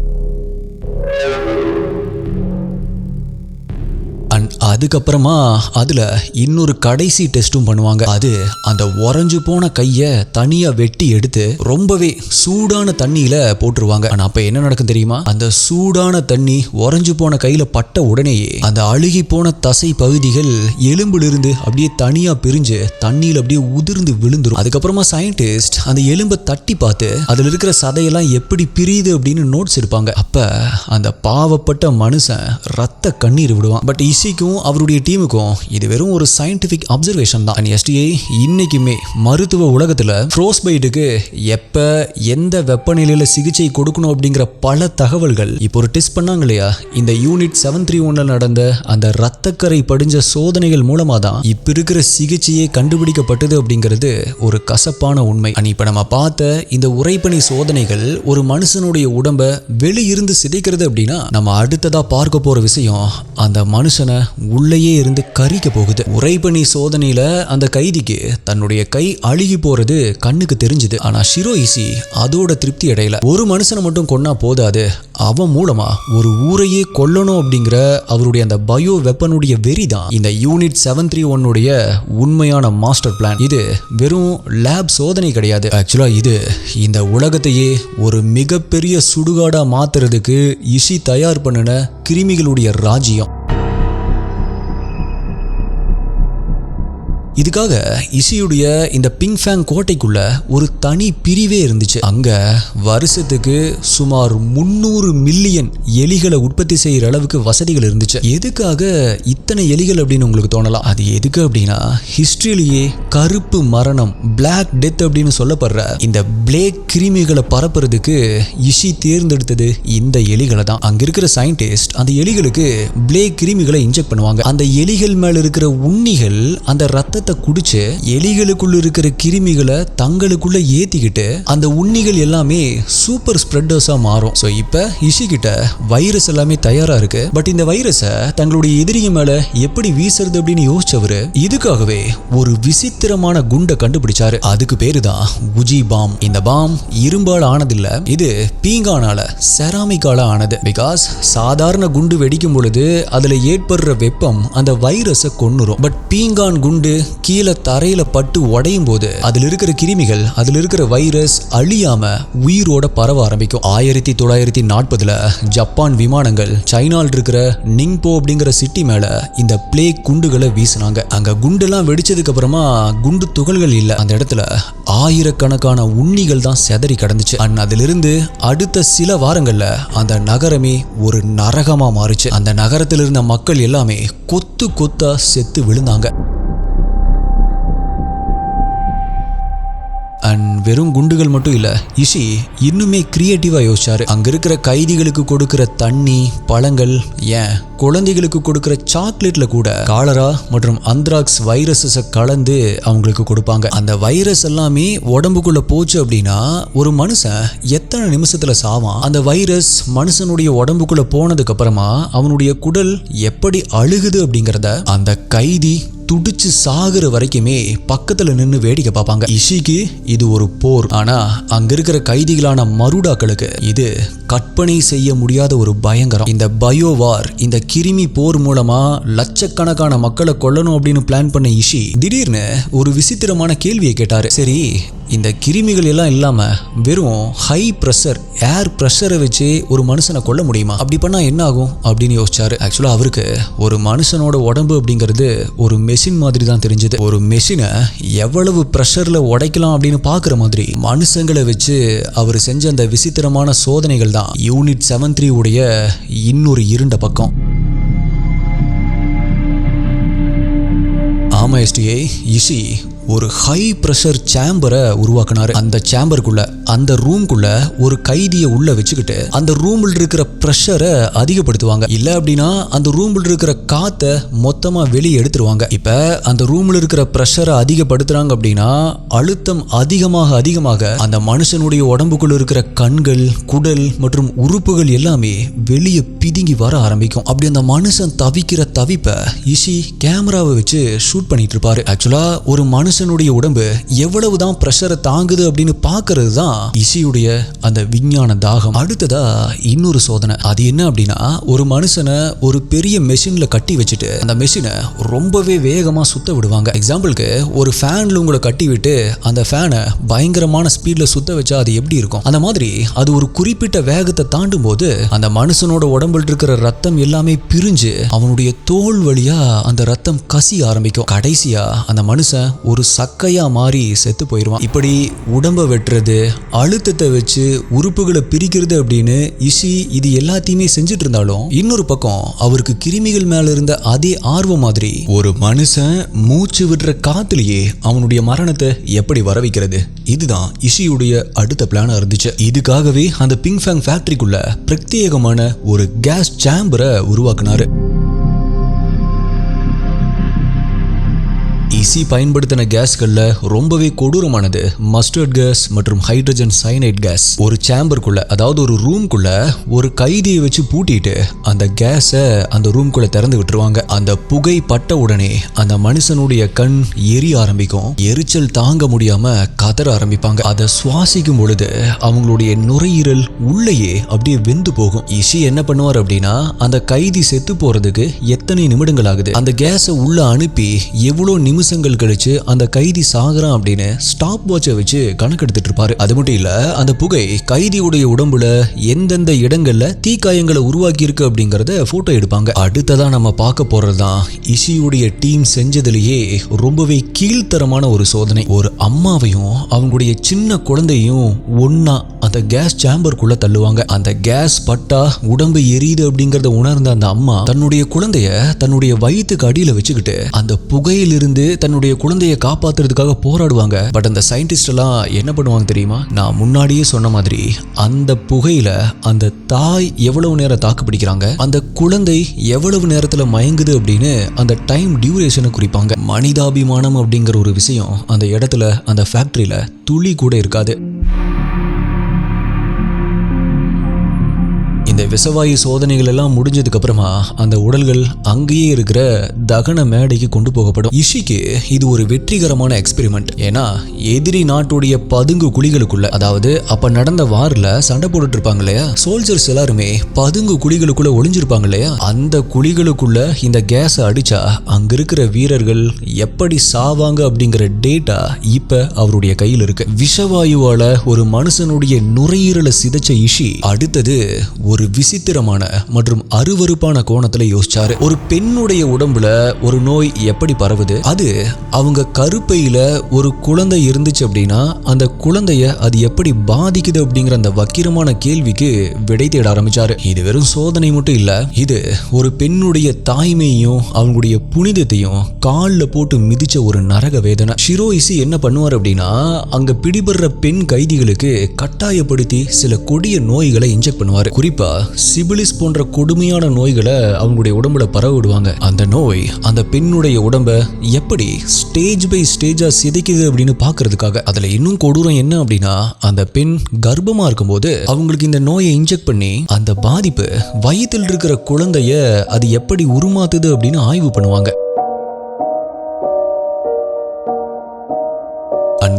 அதுக்கப்புறமா அதுல இன்னொரு கடைசி டெஸ்டும் பண்ணுவாங்க. அது அந்த உறைஞ்சு போன கைய தனியா வெட்டி எடுத்து ரொம்பவே சூடான தண்ணியில போட்டுருவாங்க. ஆனா அப்ப என்ன நடக்கும் தெரியுமா, அந்த சூடான தண்ணி உறைஞ்சு போன கையில பட்ட உடனேயே அந்த அழுகி போன தசை பகுதிகள் எலும்புல இருந்து அப்படியே தனியா பிரிஞ்சு தண்ணியில அப்படியே உதிர்ந்து விழுந்துரும். அதுக்கப்புறமா சயின்டிஸ்ட் அந்த எலும்பை தட்டி பார்த்து அதுல இருக்கிற சதையெல்லாம் எப்படி பிரியுது அப்படின்னு நோட்ஸ் எடுப்பாங்க. அப்ப அந்த பாவப்பட்ட மனுஷன் ரத்த கண்ணீர் விடுவான். பட் இஷிக்கும் அவருடைய டீமுக்கும் இது வெறும் ஒரு சயின்டிபிக் அப்சர்வேஷன் தான். எஸ்டிஐ இன்னைக்குமே மருத்துவ உலகத்துல ஃப்ரோஸ்பைட்டுக்கு எப்ப எந்த வெப்பநிலையில சிகிச்சை கொடுக்கணும் அப்படிங்கிற பல தகவல்கள் இப்போ ஒரு டெஸ்ட் பண்ணாங்க இல்லையா, இந்த யூனிட் 731 நடந்த அந்த ரத்தக்கரை படிஞ்ச சோதனைகள் மூலமா தான் இப்ப இருக்கிற சிகிச்சையே கண்டுபிடிக்கப்பட்டது அப்படிங்கிறது ஒரு கசப்பான உண்மை. இப்ப நம்ம பார்த்த இந்த உறைபனி சோதனைகள் ஒரு மனுஷனுடைய உடம்ப வெளியிருந்து சிதைக்கிறது அப்படின்னா, நம்ம அடுத்ததா பார்க்க போற விஷயம் அந்த மனுஷனை உள்ளேயே இருந்து கரிக்க போகுது. உறைபனி சோதனையில அந்த கைதிக்கு தன்னுடைய கை அழுகி போறது கண்ணுக்கு தெரிஞ்சுது. ஆனா ஷிரோயிஷி அதோட திருப்தி அடையல. ஒரு மனுஷனை மட்டும் கொன்னா போதாது, அவன் மூலமா ஒரு ஊரையே கொல்லணும் அப்படிங்கிற அவருடைய அந்த பயோ வெப்பனுடைய வெறி தான் இந்த யூனிட் 731 உண்மையான மாஸ்டர் பிளான். இது வெறும் லேப் சோதனை கிடையாது. ஆக்சுவலா இது இந்த உலகத்தையே ஒரு மிகப்பெரிய சுடுகாடா மாத்துறதுக்கு இஷி தயார் பண்ணின கிருமிகளுடைய ராஜ்யம். இதுக்காக இஷியுடைய இந்த பிங்ஃபேங் கோட்டைக்குள்ள ஒரு தனி பிரிவே இருந்துச்சு. அங்க வருஷத்துக்கு சுமார் 300 மில்லியன் எலிகளை உற்பத்தி செய்யற அளவுக்கு வசதிகள் இருந்துச்சு. எதுக்காக இத்தனை எலிகள் அப்படின்னு உங்களுக்கு தோணலாம். அது எதுக்கு அப்படின்னா, ஹிஸ்டரியிலேயே கருப்பு மரணம், பிளாக் டெத் அப்படின்னு சொல்லப்படுற இந்த பிளேக் கிருமிகளை பரப்புறதுக்கு இஷி தேர்ந்தெடுத்தது இந்த எலிகளை தான். அங்க இருக்கிற சயின்டிஸ்ட் அந்த எலிகளுக்கு பிளேக் கிருமிகளை இன்ஜெக்ட் பண்ணுவாங்க. அந்த எலிகள் மேல இருக்கிற உண்ணிகள் அந்த ரத்த ரத்தத்தை குடிச்சு எலிகளுக்குள்ள இருக்கிற கிருமிகளை தங்களுக்குள்ள ஏத்திக்கிட்டு அந்த உண்ணிகள் எல்லாமே சூப்பர் ஸ்ப்ரெட்டர்ஸா மாறும். சோ இப்ப இஷி கிட்ட வைரஸ் எல்லாமே தயாரா இருக்கு. பட் இந்த வைரஸை தங்களுடைய எதிரிங்க மேல எப்படி வீசுறது அப்படின்னு யோசிச்சவரு இதுக்காகவே ஒரு விசித்திரமான குண்டை கண்டுபிடிச்சாரு. அதுக்கு பேரு தான் உஜி பாம். இந்த பாம் இரும்பால் ஆனதில்ல, இது பீங்கானால செராமிக்கால ஆனது. பிகாஸ் சாதாரண குண்டு வெடிக்கும் பொழுது அதுல ஏற்படுற வெப்பம் அந்த வைரஸை கொன்னுரும். பட் பீங்கான் குண்டு கீழே தரையில பட்டு உடையும் போது அதுல இருக்கிற கிருமிகள், அதுல இருக்கிற வைரஸ் அழியாம உயிரோட பரவ ஆரம்பிக்கும். 1940 ஜப்பான் விமானங்கள் சைனால இருக்கிற நிங்போ அப்படிங்கிற சிட்டி மேல இந்த பிளேக் குண்டுகளை வீசினாங்க. அங்க குண்டெல்லாம் வெடிச்சதுக்கு அப்புறமா குண்டு துகள்கள் இல்ல, அந்த இடத்துல ஆயிரக்கணக்கான உண்ணிகள் தான் செதறி கிடந்துச்சு. அதிலிருந்து அடுத்த சில வாரங்கள்ல அந்த நகரமே ஒரு நரகமா மாறுச்சு. அந்த நகரத்தில் இருந்த மக்கள் எல்லாமே கொத்து கொத்தா செத்து விழுந்தாங்க. வெறும் குண்டுகள் மட்டும் இல்ல, இஷி இன்னுமே கிரியேட்டிவா யோசிச்சாரு. அங்க இருக்கிற கைதிகளுக்கு கொடுக்கிற தண்ணி, பழங்கள், ஏன் குழந்தைகளுக்கு கொடுக்கிற சாக்லேட்ல கூட காலரா மற்றும் அந்த்ராக்ஸ் வைரஸஸ் கலந்து அவங்களுக்கு கொடுப்பாங்க. அந்த வைரஸ் எல்லாமே உடம்புக்குள்ள போச்சு அப்படின்னா ஒரு மனுஷன் எத்தனை நிமிஷத்துல சாவான். அந்த வைரஸ் மனுஷனுடைய உடம்புக்குள்ள போனதுக்கு அப்புறமா அவனுடைய குடல் எப்படி அழுகுது அப்படிங்கறத அந்த கைதி துடிச்சு சாகுற வரைக்குமே பக்கத்துல நின்னு வேடிக்கை பார்ப்பாங்க. இஷிக்கு இது ஒரு போர். ஆனா அங்க இருக்கிற கைதிகளான மருடாக்களுக்கு இது கற்பனை செய்ய முடியாத ஒரு பயங்கரம். இந்த பயோவார், இந்த கிருமி போர் மூலமா லட்சக்கணக்கான மக்களை கொல்லணும் அப்படின்னு பிளான் பண்ண இஷி திடீர்னு ஒரு விசித்திரமான கேள்வியை கேட்டாரு. சரி, இந்த கிருமிகள் எல்லாம் இல்லாம வெறும் ஹை பிரஷர், ஏர் பிரஷரை வச்சு ஒரு மனுஷனை கொல்ல முடியுமா? அப்படி பண்ணா என்ன ஆகும் அப்படின்னு யோசிச்சாரு. ஆக்சுவலா அவருக்கு ஒரு மனுஷனோட உடம்பு அப்படிங்கிறது ஒரு மெஷின் மாதிரி தான் தெரிஞ்சது. ஒரு மெஷினை எவ்வளவு பிரஷர்ல உடைக்கலாம் அப்படின்னு பாக்குற மாதிரி மனுஷங்களை வச்சு அவர் செஞ்ச அந்த விசித்திரமான சோதனைகள் தான் யூனிட் 73 உடைய இன்னொரு இருண்ட பக்கம். ஆமா எஸ்டிஏ, இஷி ஒரு ஹை பிரஷர் சேம்பரை உருவாக்குனாரு. அந்த சேம்பருக்குள்ள, அந்த ரூம்குள்ள ஒரு கைதியை உள்ள வச்சுக்கிட்டு அந்த ரூம்ல இருக்கிற பிரஷரை அதிகப்படுத்துவாங்க. இல்ல அப்படின்னா அந்த ரூம்ல இருக்கிற காத்தை மொத்தமா வெளியே எடுத்துருவாங்க. இப்ப அந்த ரூம்ல இருக்கிற பிரஷரை அதிகப்படுத்துறாங்க அப்படின்னா அழுத்தம் அதிகமாக அதிகமாக அந்த மனுஷனுடைய உடம்புக்குள்ள இருக்கிற கண்கள், குடல் மற்றும் உறுப்புகள் எல்லாமே வெளியே பிதுங்கி வர ஆரம்பிக்கும். அப்படி அந்த மனுஷன் தவிக்கிற தவிப்பை இஷி கேமராவை வச்சு ஷூட் பண்ணிட்டு இருப்பாரு. ஆக்சுவலா ஒரு மனுஷனுடைய உடம்பு எவ்வளவுதான் பிரஷரை தாங்குது அப்படின்னு பாக்குறது தான் இஷியுடைய அந்த விஞ்ஞான தாகம். அடுத்ததா இன்னொரு சோதனை. அது என்ன அப்படின்னா, ஒரு மனுஷனை ஒரு பெரிய மெஷின்ல கட்டி வச்சுட்டு அந்த மெஷினை ரொம்பவே வேகமா சுத்த விடுவாங்க. எக்ஸாம்பிளுக்கு ஒரு ஃபேன்ல உங்களை கட்டி விட்டு அந்த ஃபேனை பயங்கரமான ஸ்பீட்ல சுத்த வச்சா அது எப்படி இருக்கும்? அந்த மாதிரி அது ஒரு குறிப்பிட்ட வேகத்தை தாண்டும் போது அந்த மனுஷனோட உடம்புல இருக்கிற ரத்தம் எல்லாமே பிரிஞ்சு அவனுடைய தோல் வழியா அந்த ரத்தம் கசிய ஆரம்பிக்கும். கடைசியா அந்த மனுஷன் ஒரு சக்கையா மாறி செத்து போயிடுவான். இப்படி உடம்ப வெட்டுறது, அழுத்தத்தை வச்சு உறுப்புகளை பிரிக்கிறது அப்படின்னு இஷி இது எல்லாத்தையுமே செஞ்சுட்டு இருந்தாலும் இன்னொரு பக்கம் அவருக்கு கிருமிகள் மேல இருந்த அதே ஆர்வம் மாதிரி ஒரு மனுஷன் மூச்சு விடுற காத்துலயே அவனுடைய மரணத்தை எப்படி வர வைக்கிறது, இதுதான் இஷியுடைய அடுத்த பிளானா இருந்துச்சு. இதுக்காகவே அந்த பிங் ஃபேங் ஃபேக்டரிக்குள்ள பிரத்யேகமான ஒரு கேஸ் சேம்பரை உருவாக்குனாரு. இஷி பயன்படுத்தின கேஸ்கள்ல ரொம்பவே கொடூரமானது மஸ்டர்ட் கேஸ் மற்றும் ஹைட்ரஜன் சயனைட் கேஸ். ஒரு சேம்பருக்குள்ள, அதாவது ஒரு ரூம்குள்ள ஒரு கைதியை வச்சு பூட்டிட்டு அந்த கேஸை அந்த ரூம்குள்ள திறந்து விட்டுருவாங்க. அந்த புகை பட்ட உடனே அந்த மனுஷனுடைய கண் எரிய ஆரம்பிக்கும். எரிச்சல் தாங்க முடியாம கதற ஆரம்பிப்பாங்க. அதை சுவாசிக்கும் பொழுது அவங்களுடைய நுரையீரல் உள்ளேயே அப்படியே வெந்து போகும். இஷி என்ன பண்ணுவார் அப்படின்னா, அந்த கைதி செத்து போறதுக்கு எத்தனை நிமிடங்கள் ஆகுது, அந்த கேஸை உள்ள அனுப்பி எவ்வளவு நிமிஷங்கள் கழிச்சு அந்த கைதி சாகுறான் அப்படின்னு ஸ்டாப் வாட்சை வச்சு கணக்கெடுத்துட்டு இருப்பாரு. அது மட்டும் இல்ல, அந்த புகை கைதியுடைய உடம்புல எந்தெந்த இடங்கள்ல தீக்காயங்களை உருவாக்கி இருக்கு அப்படிங்கறத போட்டோ எடுப்பாங்க. அடுத்ததா நம்ம பார்க்க போறதுதான் இஷியுடைய டீம் செஞ்சதுலயே ரொம்பவே கீழ்த்தரமான ஒரு சோதனை. ஒரு அம்மாவையும் அவங்களுடைய சின்ன குழந்தையும் ஒன்னா அந்த கேஸ் சேம்பருக்குள்ள தள்ளுவாங்க. அந்த கேஸ் பட்டா உடம்பு எரியுது அப்படிங்கறத உணர்ந்த அந்த அம்மா தன்னுடைய குழந்தைய தன்னுடைய வயிற்றுக்கு அடியில வச்சுக்கிட்டு அந்த புகையிலிருந்து தன்னுடைய குழந்தையை காப்பாத்துறதுக்காக போராடுவாங்க. பட் அந்த சயின்டிஸ்ட் எல்லாம் என்ன பண்ணுவாங்க தெரியுமா? நான் முன்னாடியே சொன்ன மாதிரி அந்த புகையில அந்த தாய் எவ்வளவு நேரம் தாக்கு பிடிக்கிறாங்க, அந்த குழந்தை எவ்வளவு நேரத்துல மயங்குது அப்படின்னு அந்த டைம் டியூரேஷனை குறிப்பாங்க. மனிதாபிமானம் அப்படிங்கிற ஒரு விஷயம் அந்த இடத்துல, அந்த ஃபேக்டரியில துளி கூட இருக்காது. இந்த விஷவாயு சோதனைகள் எல்லாம் முடிஞ்சதுக்கு அப்புறமா அந்த உடல்கள் அங்கேயே இருக்கிற தகன மேடைக்கு கொண்டு போகப்படும். இஷிக்கு இது ஒரு வெற்றிகரமான எக்ஸ்பெரிமெண்ட். ஏன்னா எதிரி நாட்டுடைய பதுங்கு குழிகளுக்குள்ள, அதாவது அப்ப நடந்த வார்ல சண்டை போட்டுட்டு இருப்பாங்க இல்லையா, சோல்ஜர்ஸ் எல்லாருமே பதுங்கு குழிகளுக்குள்ள ஒளிஞ்சிருப்பாங்க இல்லையா, அந்த குழிகளுக்குள்ள இந்த கேஸ் அடிச்சா அங்க இருக்கிற வீரர்கள் எப்படி சாவாங்க அப்படிங்கிற டேட்டா இப்ப அவருடைய கையில் இருக்கு. விஷவாயுவால ஒரு மனுஷனுடைய நுரையீரலை சிதைச்ச இஷி அடுத்தது ஒரு விசித்திரமான மற்றும் அருவருப்பான கோணத்துல யோசிச்சாரு. ஒரு பெண்ணுடைய உடம்புல ஒரு நோய் எப்படி பரவுது, அது அவங்க கருப்பையில ஒரு குழந்தை இருந்துச்சு அப்படின்னா அந்த குழந்தைய அது எப்படி பாதிக்குது அப்படிங்கிற அந்த வக்கிரமான கேள்விக்கு விடை தேட ஆரம்பிச்சாரு. இது வெறும் சோதனை மட்டும் இல்ல, இது ஒரு பெண்ணுடைய தாய்மையும் அவங்களுடைய புனிதத்தையும் கால்ல போட்டு மிதிச்ச ஒரு நரக வேதனை. ஷிரோயிசி என்ன பண்ணுவார் அப்படின்னா, அங்க பிடிபடுற பெண் கைதிகளுக்கு கட்டாயப்படுத்தி சில கொடிய நோய்களை இன்ஜெக்ட் பண்ணுவாரு. குறிப்பா சிபிலிஸ் போன்ற கொடுமையான நோய்களை அவங்களுடைய உடம்புல பரவ விடுவாங்க. அந்த நோய் அந்த பெண்ணுடைய உடம்ப எப்படி ஸ்டேஜ் பை ஸ்டேஜா சிதைக்குது அப்படின்னு பாக்குறதுக்காக. அதுல இன்னும் கொடூரம் என்ன அப்படின்னா, அந்த பெண் கர்ப்பமா இருக்கும்போது அவங்களுக்கு இந்த நோயை இன்ஜெக்ட் பண்ணி அந்த பாதிப்பு வயிற்றில் இருக்கிற குழந்தைய அது எப்படி உருமாத்துது அப்படின்னு ஆய்வு பண்ணுவாங்க.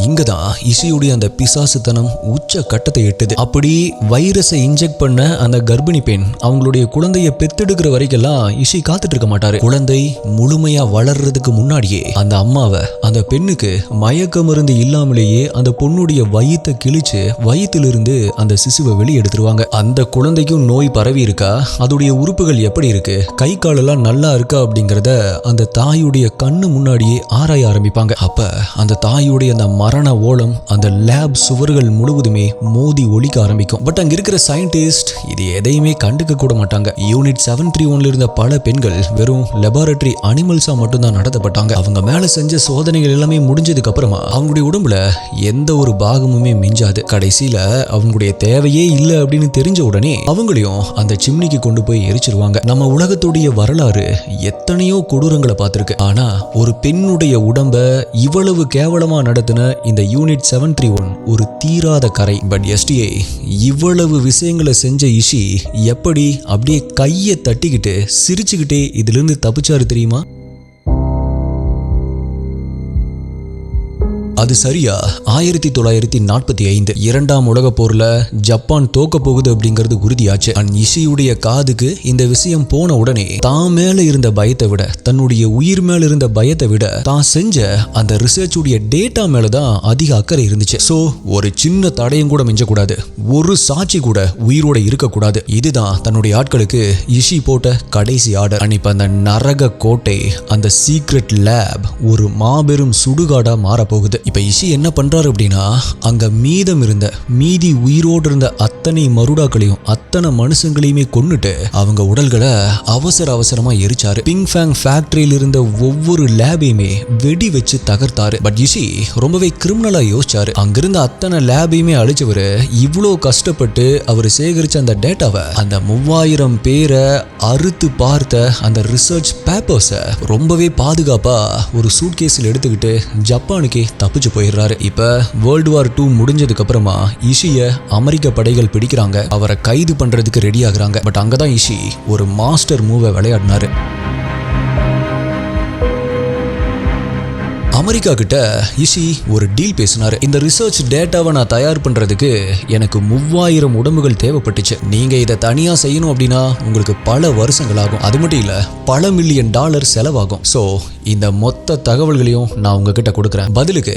இங்கதான் இஷியுடைய அந்த பிசாசுத்தனம் உச்ச கட்டத்தை எட்டுது. அப்படி வைரஸை இன்ஜெக்ட் பண்ண அந்த கர்ப்பிணி பெண் அவங்களுடைய குழந்தைய பெத்தெடுக்கிற வரைக்கெல்லாம் இஷி காத்துட்டு இருக்க மாட்டாரு. குழந்தை முழுமையா வளர்றதுக்கு முன்னாடியே அந்த அம்மாவை, அந்த பெண்ணுக்கு மயக்க மருந்து இல்லாமலேயே அந்த பொண்ணுடைய வயித்தை கிழிச்சு வயிற்றிலிருந்து அந்த சிசுவை வெளியெடுத்துருவாங்க. அந்த குழந்தைக்கும் நோய் பரவி இருக்கா, அதோடைய உறுப்புகள் எப்படி இருக்கு, கை காலெல்லாம் நல்லா இருக்கா அப்படிங்கறத அந்த தாயுடைய கண்ணு முன்னாடியே ஆராய ஆரம்பிப்பாங்க. அப்ப அந்த தாயுடைய அந்த மரண ஓலம் அந்த லேப் சுவர்கள் முழுவதுமே மோதி ஒலிக்க ஆரம்பிக்கும். பட் அங்க இருக்கிற சயின்டிஸ்ட் இது எதையுமே கண்டுக்க கூட மாட்டாங்க. யூனிட் 731 இருந்த பல பெண்கள் வெறும் லெபார்டரி அனிமல்ஸா மட்டும்தான் நடத்தப்பட்டாங்க. அவங்க மேல செஞ்ச சோதனைகள் எல்லாமே முடிஞ்சதுக்கு அப்புறமா அவங்களுடைய உடம்புல எந்த ஒரு பாகமுமே மிஞ்சாது. கடைசியில அவங்களுடைய தேவையே இல்லை அப்படின்னு தெரிஞ்ச உடனே அவங்களையும் அந்த சிம்னிக்கு கொண்டு போய் எரிச்சிருவாங்க. நம்ம உலகத்துடைய வரலாறு எத்தனையோ கொடூரங்களை பார்த்திருக்கு. ஆனா ஒரு பெண்ணுடைய உடம்ப இவ்வளவு கேவலமா நடத்தின இந்த யூனிட் 731 ஒரு தீராத கரை. பட் எஸ்டிஏ இவ்வளவு விஷயங்களை செஞ்ச இஷி எப்படி அப்படியே கையை தட்டிக்கிட்டு சிரிச்சுக்கிட்டே இதுல இருந்து தப்பிச்சாரு தெரியுமா? அது சரியா 1945 இரண்டாம் உலக போர்ல ஜப்பான் தோக்க போகுது அப்படிங்கிறது உறுதியாச்சு. இஷியுடைய காதுக்கு இந்த விஷயம் போன உடனே தான் மேல இருந்த பயத்தை விட, தன்னுடைய உயிர் மேல இருந்த பயத்தை விட தான் செஞ்ச அந்த ரிசர்ச் உடைய டேட்டா மேலதான் அதிக அக்கறை இருந்துச்சு. சோ ஒரு சின்ன தடையும் கூட மிஞ்ச கூடாது, ஒரு சாட்சி கூட உயிரோட இருக்க கூடாது. இதுதான் தன்னுடைய ஆட்களுக்கு இஷி போட்ட கடைசி ஆர்டர். இப்ப அந்த நரக கோட்டை, அந்த சீக்ரெட் லேப் ஒரு மாபெரும் சுடுகாடா மாற போகுது. இப்ப இஷி என்ன பண்றாரு அப்படின்னா, அங்க மீதி உயிரோடு இருந்த அத்தனை மருடாக்களையும் அத்தனை மனுஷங்களையுமே கொன்னுட்டு அவங்க உடல்களை அவசரமா எரிச்சாரு. பிங்ஃபேங் ஃபேக்டரியில் இருந்த ஒவ்வொரு லேபையுமே வெடி வச்சு தகர்த்தாரு. பட் இஷி ரொம்பவே கிரிமினலா யோசிச்சாரு. அங்கிருந்த அத்தனை லேபையுமே அழிச்சவரு இவ்வளோ கஷ்டப்பட்டு அவர் சேகரிச்ச அந்த டேட்டாவை, அந்த 3000 பேரை அறுத்து பார்த்த அந்த ரிசர்ச் பேப்பர்ஸை ரொம்பவே பாதுகாப்பா ஒரு சூட்கேஸில் எடுத்துக்கிட்டு ஜப்பானுக்கே தப்பிச்சு போயிடுறாரு. இப்ப வேர்ல்டு வார் 2 முடிஞ்சதுக்கு அப்புறமா இஷிய அமெரிக்க படைகள் பிடிக்கிறாங்க. அவரை கைது பண்றதுக்கு ரெடி ஆகுறாங்க. பட் அங்கதான் இஷி ஒரு மாஸ்டர் மூவை விளையாடினாரு. அமெரிக்கா கிட்ட இஷி ஒரு டீல் பேசினாரு. இந்த ரிசர்ச் டேட்டாவை நான் தயார் பண்றதுக்கு எனக்கு 3000 உடம்புகள் தேவைப்பட்டுச்சு. நீங்க இதை தனியா செய்யணும் அப்படின்னா உங்களுக்கு பல வருஷங்கள் ஆகும். அது மட்டும் இல்ல, பல மில்லியன் டாலர் செலவாகும். சோ இந்த மொத்த தகவல்களையும் நான் உங்ககிட்ட கொடுக்குறேன். பதிலுக்கு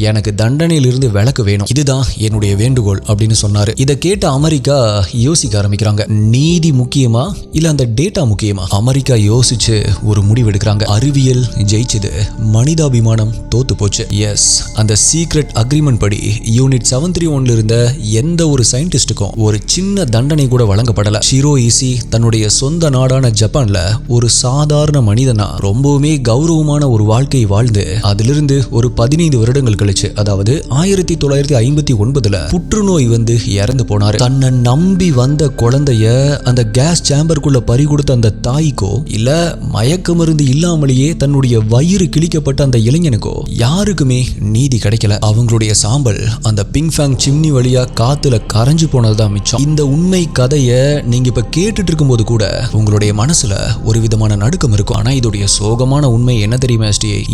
எனக்கு தண்டனையிலிருந்து விலக்கு வேணும். இதுதான் என்னுடைய வேண்டுகோள் அப்படின்னு சொன்னாரு. இதை கேட்ட அமெரிக்கா யோசிக்க ஆரம்பிக்கிறாங்க. நீதி முக்கியமா இல்ல அந்த டேட்டா முக்கியமா? அமெரிக்கா யோசிச்சு ஒரு முடிவு எடுக்கிறாங்க. அறிவியல் ஜெயிச்சது, மனிதாபிமானம் தோத்து போச்சு. எஸ், அந்த சீக்ரெட் அக்ரிமெண்ட் படி யூனிட் 731 இருந்த எந்த ஒரு சயின்டிஸ்டுக்கும் ஒரு சின்ன தண்டனை கூட வழங்கப்படல. ஷிரோயிசி தன்னுடைய சொந்த நாடான ஜப்பான்ல ஒரு சாதாரண மனிதனா ரொம்பவுமே கௌரவ கௌரவமான ஒரு வாழ்க்கையை வாழ்ந்து அதிலிருந்து ஒரு 15 வருடங்கள் கழிச்சு, அதாவது 1959 புற்றுநோய் வந்து இறந்து போனாரு. தன்னை நம்பி வந்த குழந்தைய அந்த கேஸ் சேம்பருக்குள்ள பறி கொடுத்த அந்த தாய்க்கோ இல்ல மயக்க மருந்து இல்லாமலேயே தன்னுடைய வயிறு கிழிக்கப்பட்ட அந்த இளைஞனுக்கோ யாருக்குமே நீதி கிடைக்கல. அவங்களுடைய சாம்பல் அந்த பிங்ஃபேங் சிம்னி வழியா காத்துல கரைஞ்சு போனதுதான் மிச்சம். இந்த உண்மை கதையை நீங்க இப்ப கேட்டுட்டு இருக்கும்போது கூட உங்களுடைய மனசுல ஒரு விதமான நடுக்கம் இருக்கும். ஆனா இதோடைய சோகமான உண்மை என்ன தெரியுமா?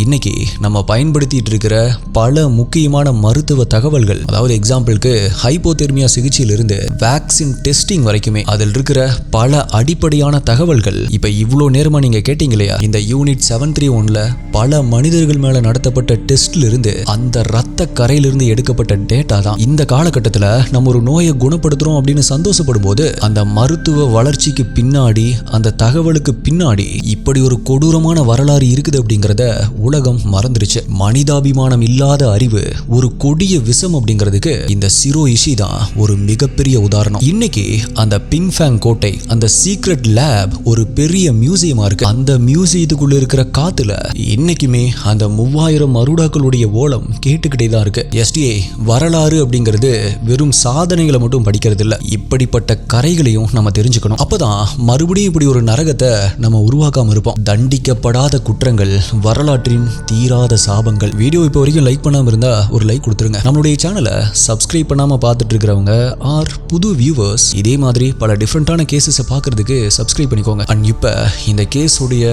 இன்னைக்கு நம்ம பயன்படுத்திட்டு இருக்கிற பல முக்கியமான மருத்துவ தகவல்கள், அதாவது எக்ஸாம்பிளுக்கு ஹைப்போதெர்மியா சிகிச்சையிலிருந்து வேக்சின் டெஸ்டிங் வரைக்குமே அதில் இருக்கிற பல அடிப்படையான தகவல்கள் இப்ப இவ்வளவு நேரமா நீங்க கேட்டீங்க இல்லையா, இந்த யூனிட் 731ல பல மனிதர்கள் மேல நடத்தப்பட்ட டெஸ்ட்ல இருந்து அந்த ரத்த கரையிலிருந்து எடுக்கப்பட்ட டேட்டா தான். இந்த காலகட்டத்தில் நம்ம ஒரு நோயை குணப்படுத்துறோம் அப்படின்னு சந்தோஷப்படும் போது அந்த மருத்துவ வளர்ச்சிக்கு பின்னாடி, அந்த தகவலுக்கு பின்னாடி இப்படி ஒரு கொடூரமான வரலாறு இருக்குது அப்படிங்கறத உலகம் மறந்துருச்சு. மனிதாபிமானம் இல்லாத அறிவு ஒரு கொடிய விஷம் அப்படிங்கிறதுக்கு இந்த சிரோ இஷி தான் ஒரு மிகப்பெரிய உதாரணம். இன்னைக்கு அந்த பிங்ஃபேங் கோட்டை, அந்த சீக்ரெட் லேப் ஒரு பெரிய மியூசியமா இருக்கு. அந்த மியூசியத்துக்குள்ள இருக்கிற காத்துல இன்னைக்குமே அந்த 3000 மருடாக்களுடைய ஓலம் கேட்டுக்கிட்டே தான் இருக்கு. எஸ்டிஏ வரலாறு அப்படிங்கிறது வெறும் சாதனைகளை மட்டும் படிக்கிறது இல்ல, இப்படிப்பட்ட கரைகளையும் நம்ம தெரிஞ்சுக்கணும். அப்பதான் மறுபடியும் இப்படி ஒரு நரகத்தை நம்ம உருவாக்காம இருப்போம். தண்டிக்கப்படாத குற்றங்கள், வரலாற்றின் தீராத சாபங்கள். வீடியோ இப்போ வரைக்கும் லைக் பண்ணாம இருந்தா ஒரு லைக் கொடுத்துருங்க. நம்மளுடைய சேனலை சப்ஸ்கிரைப் பண்ணாம பார்த்துட்டு இருக்கிறவங்க ஆர் புது வியூவர்ஸ் இதே மாதிரி பல டிஃப்ரெண்டான கேசஸை பார்க்கறதுக்கு சப்ஸ்கிரைப் பண்ணிக்கோங்க. அண்ட் இப்ப இந்த கேஸ் உடைய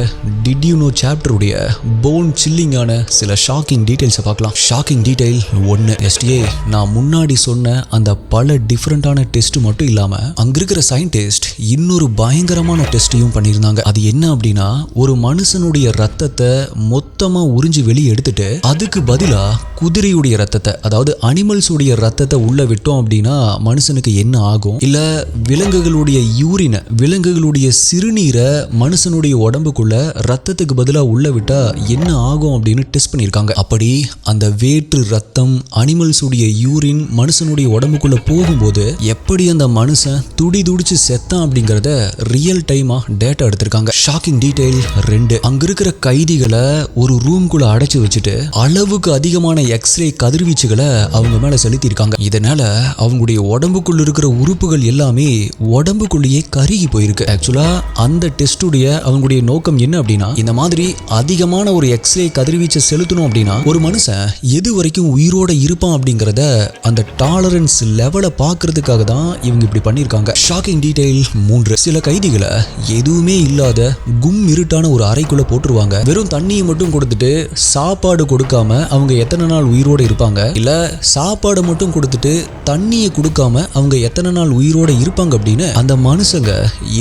டிட் யூ நோ சாப்டர் உடைய போன் சில்லிங்கான சில ஷாக்கிங் டீடைல்ஸை பார்க்கலாம். Shocking detail 1. எஸ்டிஏ நான் முன்னாடி சொன்ன அந்த பல டிஃப்ரெண்டான டெஸ்ட் மட்டும் இல்லாம அங்க இருக்கிற சயின்டிஸ்ட் இன்னொரு பயங்கரமான டெஸ்டையும் பண்ணியிருந்தாங்க. அது என்ன அப்படின்னா, ஒரு மனுஷனுடைய ரத்தத்தை மொத்தமா உறிஞ்சி வெளியே எடுத்துட்டு அதுக்கு பதிலா குதிரையுடைய ரத்தத்தை, அதாவது அனிமல்ஸ் உடைய ரத்தத்தை உள்ள விட்டோம் அப்படின்னா மனுஷனுக்கு என்ன ஆகும், இல்ல விலங்குகளுடைய யூரினை, விலங்குகளுடைய சிறுநீரை மனுஷனுடைய உடம்புக்குள்ள ரத்தத்துக்கு பதிலா உள்ள விட்டா என்ன ஆகும் அப்படின்னு டெஸ்ட் பண்ணியிருக்காங்க. அப்படி அந்த வேற்று ரத்தம், அனிமல்ஸ் உடைய யூரின் மனுஷனுடைய உடம்புக்குள்ள போகும்போது எப்படி அந்த மனுஷன் துடி துடிச்சு செத்தான் அப்படிங்கறத ரியல் டைமா டேட்டா எடுத்திருக்காங்க. Shocking detail 2. அங்க இருக்கிற கைதிகளை ஒரு ரூம்குள்ள அடைச்சு வச்சுட்டு அளவுக்கு அதிகமான எக்ஸ்ரே கதிர்வீச்சுகளை அவங்க மேல செலுத்திருக்காங்க. இதனால அவங்களுடைய உடம்புக்குள்ள இருக்கிற உறுப்புகள் எல்லாமே உடம்புக்குள்ளேயே கருகி போயிருக்கு. ஆக்சுவலா அந்த டெஸ்டுடைய அவங்களுடைய நோக்கம் என்ன அப்படின்னா, இந்த மாதிரி அதிகமான ஒரு எக்ஸ்ரே கதிர்வீச்சை செலுத்தணும் அப்படின்னா ஒரு மனுஷன் எது வரைக்கும் உயிரோட இருப்பான் அப்படிங்கறத அந்த டாலரன்ஸ் லெவலை பார்க்கறதுக்காக தான் இவங்க இப்படி பண்ணிருக்காங்க. Shocking detail 3. சில கைதிகளை எதுவுமே இல்லாத கும் இருட்டான ஒரு அறைக்குள்ள போட்டுருவாங்க. வெறும் தண்ணியை மட்டும் கொடுத்துட்டு சாப்பாடு கொடுக்காம அவங்க எத்தனை நாள் உயிரோட இருப்பாங்க, இல்ல சாப்பாடு மட்டும் கொடுத்துட்டு தண்ணியை கொடுக்காம அவங்க எத்தனை நாள் உயிரோட இருப்பாங்க அப்படின்னு அந்த மனுஷங்க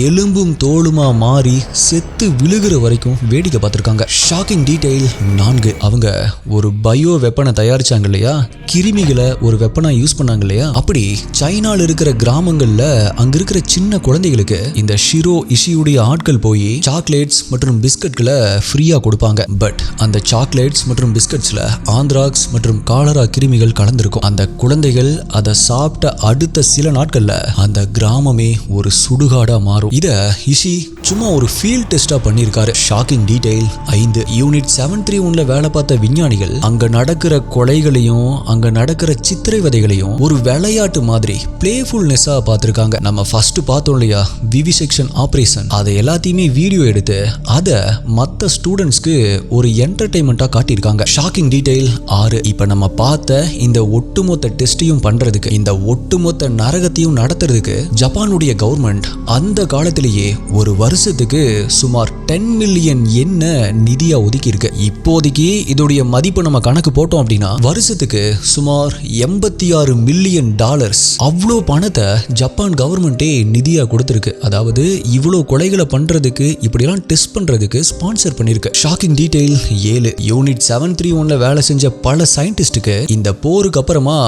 எலும்பும் தோலுமா மாறி செத்து விழுகிற வரைக்கும் வேடிக்கை பார்த்திருக்காங்க. Shocking detail 4. அவங்க ஒரு பயோ வெப்பனை தயாரிச்சாங்க இல்லையா, கிருமிகளை ஒரு வெப்பனா யூஸ் பண்ணாங்க இல்லையா, அப்படி சைனால இருக்கிற கிராமங்கள்ல அங்க இருக்கிற சின்ன குழந்தைகளுக்கு இந்த ஷிரோ இஷியுடைய ஆட்கள் போய் சாக்லேட்ஸ் மற்றும் பிஸ்கட்களை ஃப்ரீயா கொடுப்பாங்க. பட் அந்த சாக்லேட்ஸ் மற்றும் பிஸ்கட்ஸ்ல ஆந்த்ராக்ஸ் மற்றும் காலரா கிருமிகள் கலந்திருக்கும். அந்த குழந்தைகள் அதை சாப்பிட்ட அடுத்த சில நாட்கள்ல அந்த கிராமமே ஒரு சுடுகாடா மாறும். இத இஷி சும்மா ஒரு ஃபீல்ட் டெஸ்டா பண்ணியிருக்காரு. Shocking detail 5. யூனிட் 731ல வேலை பார்த்த விஞ்ஞானிகள் அங்க நடக்கிற கொலைகளையும் அங்க நடக்கிற சித்திரவதைகளையும் ஒரு விளையாட்டு மாதிரி பிளேஃபுல்னஸா பார்த்திருக்காங்க. நம்ம ஃபர்ஸ்ட் பார்த்தோம் இல்லையா, விவிசெக்ஷன் ஆபரேஷன், அதை எல்லாத்தையுமே வீடியோ எடுத்து அதை மற்ற ஸ்டூடெண்ட்ஸ்க்கு ஒரு என்டர்டைன்மெண்டா காட்டியிருக்காங்க. Shocking detail 6. இப்ப நம்ம பார்த்த இந்த ஒட்டுமொத்த டெஸ்டையும் பண்றதுக்கு, இந்த ஒட்டுமொத்த நரகத்தையும் நடத்துறதுக்கு ஜப்பானுடைய கவர்மெண்ட் அந்த காலத்திலேயே ஒரு வருஷத்துக்கு சுமார் 10 மில்லியன் என்ன நிதியா ஒதுக்கி இருக்கு. இப்போதைக்கு இதோடைய மதிப்பு நம்ம கணக்கு போட்டோம் அப்படின்னா வருஷத்துக்கு சுமார் 86 மில்லியன் டாலர்ஸ். அவ்வளோ பணத்தை ஜப்பான் கவர்மெண்டே நிதியா கொடுத்திருக்கு. அதாவது இவ்வளோ கொலைகளை பண்றதுக்கு, இப்படிலாம் டெஸ்ட் பண்றதுக்கு ஸ்பான்சர் பண்ணிருக்கு. Shocking detail 7. யூனிட் 731ல வேலை செஞ்ச பல சயின்டிஸ்டுக்கு இந்த போருக்கு அப்புறமா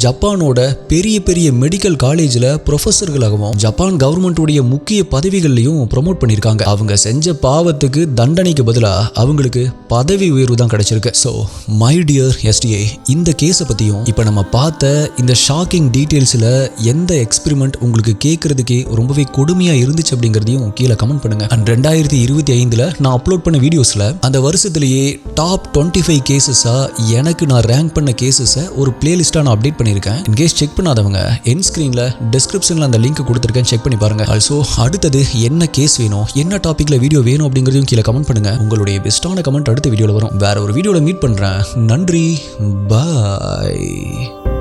ஜப்பானோட பெரிய பெரிய மெடிக்கல் காலேஜ்ல ப்ரொஃபஸர்களாகவும் ஜப்பான் கவர்மெண்டோடைய முக்கிய பதவிகள்லையும் ப்ரொமோட் பண்ணிருக்காங்க. அவங்க செஞ்ச பாவத்துக்கு தண்டனைக்கு பதிலா அவங்களுக்கு பதவி உயர்வு தான் கிடைச்சிருக்கு. ஸோ மை டியர் எஸ்டிஏ, இந்த கேஸை பத்தியும் இப்ப நம்ம பார்த்த இந்த ஷாக்கிங் டீடைல்ஸ்ல எந்த எக்ஸ்பெரிமெண்ட் உங்களுக்கு கேட்கறதுக்கே ரொம்பவே கொடுமையா இருந்துச்சு அப்படிங்கறதையும் கீழே கமெண்ட் பண்ணுங்க. அண்ட் 2025ல நான் அப்லோட் பண்ண வீடியோஸ்ல அந்த வருஷத்துலேயே டாப் 25 கேசஸாக எனக்கு நான் ரேங்க் பண்ண கேசஸை ஒரு பிளேலிஸ்ட்டாக நான் அப்டேட் பண்ணியிருக்கேன். இன்கேஸ் செக் பண்ணாதவங்க என் ஸ்க்ரீனில் டிஸ்கிரிப்ஷனில் அந்த லிங்க் கொடுத்துருக்கேன், செக் பண்ணி பாருங்க. ஆல்சோ அடுத்தது என்ன கேஸ் வேணும், என்ன டாப்பிக்கில் வீடியோ வேணும் அப்படிங்கிறதையும் கீழே கமெண்ட் பண்ணுங்க. உங்களுடைய பெஸ்ட்டான கமெண்ட் அடுத்த வீடியோவில் வரும். வேற ஒரு வீடியோவில் மீட் பண்ணுறேன். நன்றி, பாய்.